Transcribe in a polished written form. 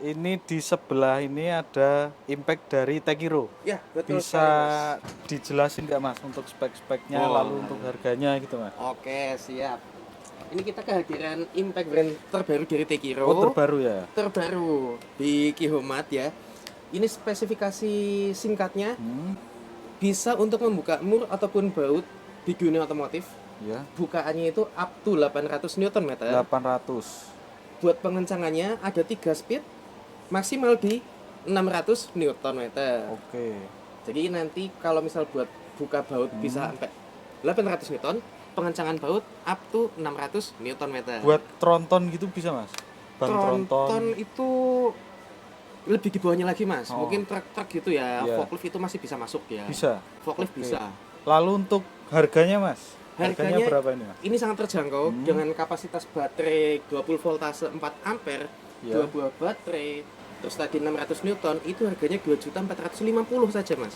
Ini di sebelah ini ada impact dari Tekiro. Ya, betul Bisa sekali, Mas. dijelasin nggak Mas untuk spek-speknya Oh. lalu untuk harganya gitu Mas? Oke, siap. Ini kita kehadiran impact brand terbaru dari Tekiro. Oh terbaru ya? Terbaru di Kihomat ya. Ini spesifikasi singkatnya bisa untuk membuka mur ataupun baut di dunia otomotif. Ya. Bukaannya itu up to 800 Nm. 800. Buat pengencangannya ada 3 speed, maksimal di 600 Nm. Oke. Jadi nanti kalau misal buat buka baut bisa sampai 800 Newton, pengencangan baut up to 600 Nm. Buat tronton gitu bisa Mas? Ban tronton tronton. itu lebih di bawahnya lagi, Mas. Oh. Mungkin truk-truk gitu ya, Iya. forklift itu masih bisa masuk ya. Bisa. Forklift Oke. bisa. Lalu untuk harganya Mas? Harganya Harganya berapa ini Mas? ini sangat terjangkau dengan kapasitas baterai 20 voltase 4 ampere, Ya. 2 buah baterai, terus tadi 600 Newton, itu harganya 2.450.000 saja, Mas.